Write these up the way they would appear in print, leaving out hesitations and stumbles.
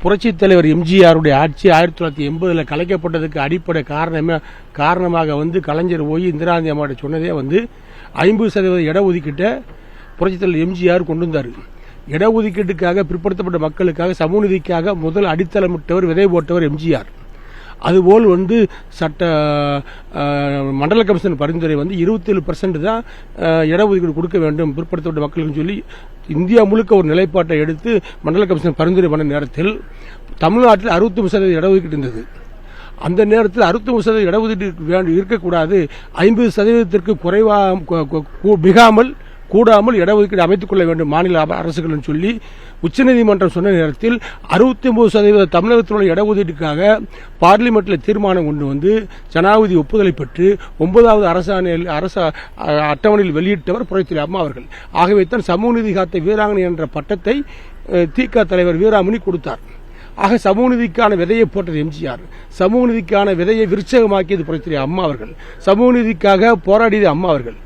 புரட்சித் தலைவர் எம்ஜிஆருடைய ஆட்சி 1980 கலைக்கப்பட்டதுக்கு அடிப்படை காரணமாக கலைஞர் போய் இந்திரா காந்தி அம்மாட்ட சொன்னதே 50% இடஒதுக்கீட்டை புரட்சித் தலைவர் எம்ஜிஆர் கொண்டு வந்தார். இடஒதுக்கீட்டுக்காக பிற்படுத்தப்பட்ட மக்களுக்காக சமூக நீதிக்காக முதல் அடித்தளமிட்டவர், விதை போட்டவர் எம்ஜிஆர். அதுபோல் சட்ட மண்டல கமிஷன் பரிந்துரை 27% தான் இடஒதுக்கீடு கொடுக்க வேண்டும் பிற்படுத்தப்பட்ட மக்களுக்கு சொல்லி இந்தியா முழுக்க ஒரு நிலைப்பாட்டை எடுத்து மண்டல கமிஷன் பரிந்துரை பண்ண நேரத்தில் தமிழ்நாட்டில் 63% இடஒதுக்கீடு இருந்தது. அந்த நேரத்தில் 63% இடஒதுக்கீடு இருக்கக்கூடாது, 50%ற்கு கூடாமல் இடஒதுக்கீடு அமைத்துக் கொள்ள வேண்டும் மாநில அரசுகள் சொல்லி உச்சநீதிமன்றம் சொன்ன நேரத்தில் 69% தமிழகத்தில் உள்ள இடஒதுக்கீட்டுக்காக பார்லிமெண்ட்டில் தீர்மானம் கொண்டு ஜனாதிபதி ஒப்புதலை பெற்று 9வது அரசு அட்டவணையில் வெளியிட்டவர் புரட்சித் அம்மா அவர்கள். ஆகவே தான் சமூக நீதி காத்த வீராங்கனை என்ற பட்டத்தை திக தலைவர் வீராமணி கொடுத்தார். ஆக சமூக நீதிக்கான விதையை போட்டது எம்ஜிஆர், சமூக நீதிக்கான விதையை விருட்சகமாக்கியது புரட்சித் அம்மா அவர்கள், சமூக நீதிக்காக போராடியது அம்மா அவர்கள்,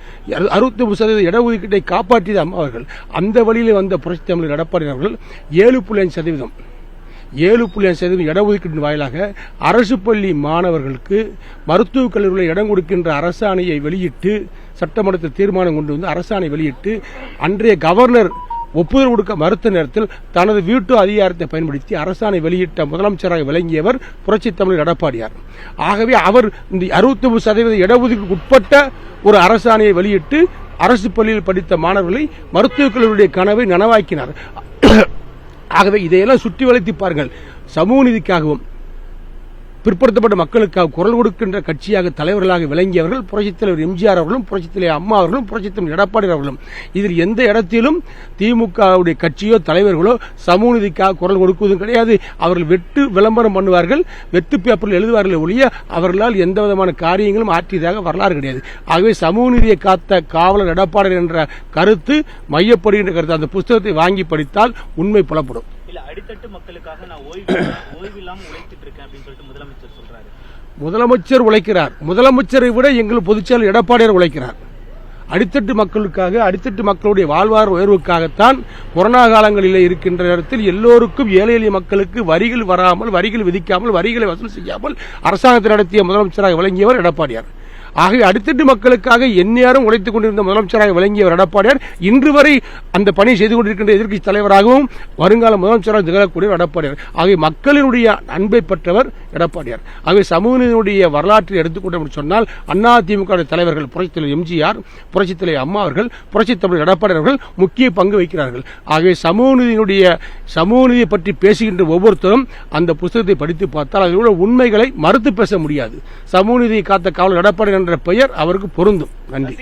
63% இடஒதுக்கீட்டை காப்பாற்றியது அம்மா அவர்கள். அந்த வழியில் வந்த புரட்சித் தமிழர் எடப்பாடி அவர்கள் 7.5% இடஒதுக்கீட்டின் வாயிலாக அரசு பள்ளி மாணவர்களுக்கு மருத்துவக் கல்லூரியில் இடம் கொடுக்கின்ற அரசாணையை வெளியிட்டு சட்டமன்றத்தில் தீர்மானம் கொண்டு அரசாணை வெளியிட்டு அன்றைய கவர்னர் ஒப்புதல் கொடுக்க மறுத்த நேரத்தில் தனது வீட்டு அதிகாரத்தை பயன்படுத்தி அரசாணை வெளியிட்ட முதலமைச்சராக விளங்கியவர் புரட்சித் தமிழர் எடப்பாடியார். ஆகவே அவர் இந்த 63% இடஒதுக்கீடு உட்பட்ட ஒரு அரசாணையை வெளியிட்டு அரசு பள்ளியில் படித்த மாணவர்களை மருத்துவக் கல்லூரியுடைய கனவை நனவாக்கினார். ஆகவே இதையெல்லாம் சுற்றி வளைத்து பாருங்கள். சமூக நீதிக்காகவும் பிற்படுத்தப்பட்ட மக்களுக்காக குரல் கொடுக்கின்ற கட்சியாக தலைவர்களாக விளங்கியவர்கள் புரட்சித் தலைவர் எம்ஜிஆர் அவர்களும் புரட்சித் தலைவர் அம்மா அவர்களும் புரட்சித் தலைவர் எடப்பாடி அவர்களும். இதில் எந்த இடத்திலும் திமுகவுடைய கட்சியோ தலைவர்களோ சமூக நீதிக்காக குரல் கொடுக்குவதும் கிடையாது. அவர்கள் வெட்டு விளம்பரம் பண்ணுவார்கள், வெட்டு பேப்பரில் எழுதுவார்கள் ஒழிய அவர்களால் எந்த விதமான காரியங்களும் ஆற்றியதாக வரலாறு கிடையாது. ஆகவே சமூக நீதியை காத்த காவலர் எடப்பாடி என்ற கருத்து மையப்படுகின்ற கருத்து. அந்த புத்தகத்தை வாங்கி படித்தால் உண்மை புலப்படும். இல்ல அடித்தட்டு மக்களுக்காக நான் ஓய்வில்லாம உழைத்துட்டு இருக்கேன் அப்படின்னு சொல்லிட்டு முதலமைச்சர் சொல்றாரு. முதலமைச்சர் உழைக்கிறார். முதலமைச்சரை விட எங்கள் பொதுச்செயலர் எடப்பாடியார் உழைக்கிறார். அடித்தட்டு மக்களுக்காக, அடித்தட்டு மக்களுடைய வாழ்வாதார உயர்வுக்காகத்தான் கொரோனா காலங்களில் இருக்கின்ற நேரத்தில் எல்லோருக்கும் ஏழை எளிய மக்களுக்கு வரிகள் வராமல், வரிகள் விதிக்காமல், வரிகளை வசூல் செய்யாமல் அரசாங்கத்தை நடத்திய முதலமைச்சராக விளங்கியவர் எடப்பாடியார். ஆகவே அடித்தட்டு மக்களுக்காக எந்நேரம் உழைத்துக் கொண்டிருந்த முதலமைச்சராக விளங்கியவர் எடப்பாடியார் இன்று வரை அந்த பணி செய்து கொண்டிருக்கின்ற எதிர்க்கட்சி தலைவராகவும் வருங்கால முதலமைச்சராக திகழக்கூடிய எடப்பாடியார். ஆகவே மக்களினுடைய அன்பை பெற்றவர் எடப்பாடியார். ஆகவே சமூக நீதியினுடைய வரலாற்றில் எடுத்துக்கொண்டோம் சொன்னால் அதிமுக தலைவர்கள் புரட்சித் தலைவர் எம்ஜிஆர், புரட்சித் தலைவர் அம்மா அவர்கள், புரட்சித் தலைவர் எடப்பாடி அவர்கள் முக்கிய பங்கு வகிக்கிறார்கள். ஆகவே சமூக நீதியை பற்றி பேசுகின்ற ஒவ்வொருத்தரும் அந்த புத்தகத்தை படித்து பார்த்தால் அதில் உள்ள உண்மைகளை மறுத்து பேச முடியாது. சமூக நீதியை காத்த காவலர் எடப்பாடி என்ற பெயர் அவருக்கு பொருந்தும். நன்றி.